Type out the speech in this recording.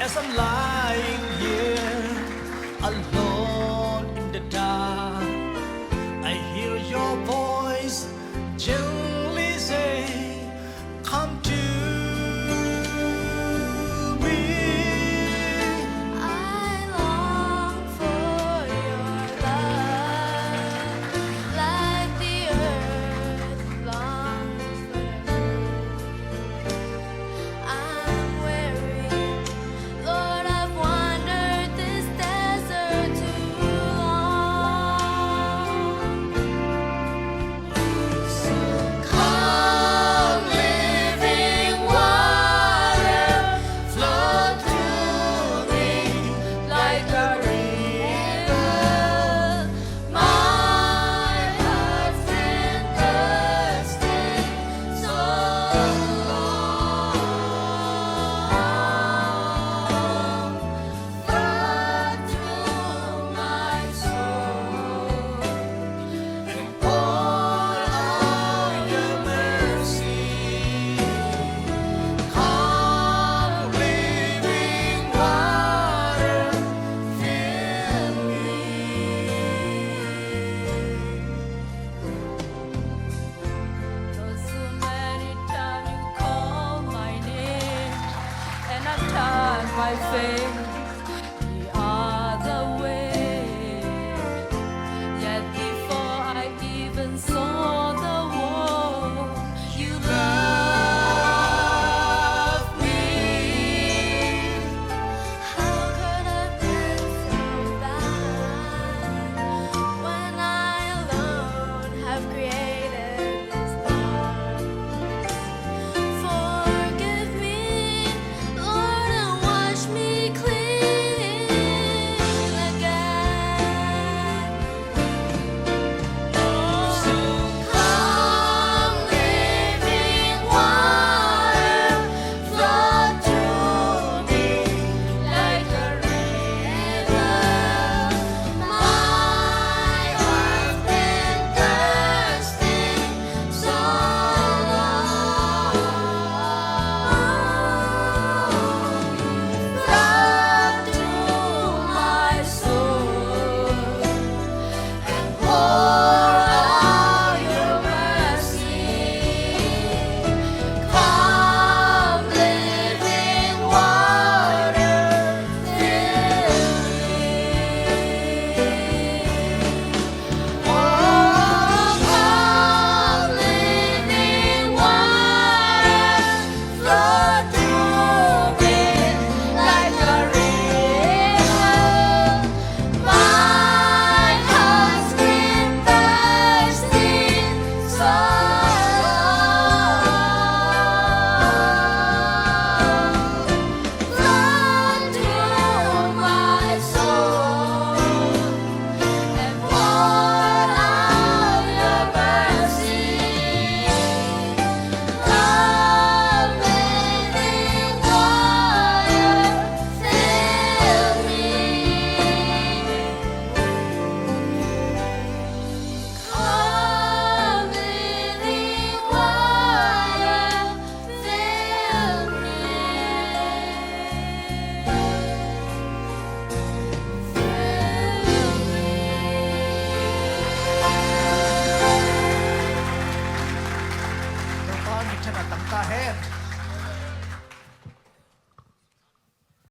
as I'm lying here alone in the dark. I hear your voice gently say, "Come to me." I long for your love, like the earth longs for rain. I'm weary, Lord, I've wandered this desert too long. So come, living water, flow through me like a river. My heart's been thirsting so long. Flood through my soul and pour out your mercy. Come, living water, fill me. Though so many times you call my name, and I turn my face the other way. Yet before I even saw the wall, you loved me. How could I be so bad when I alone have created this darkness? Forgive me, Lord, and wash me clean again. So come, living water, flow through me like a river. My heart's been thirsting so long. Flood through my soul and pour out your mercy. Come, living water, fill me. Oh, come, living water, flow through me like a river. My heart's been thirsting so long. Flood through my soul and pour out your mercy. Come, living water, fill me. Come, living water, fill me. Paano siya natangkahin?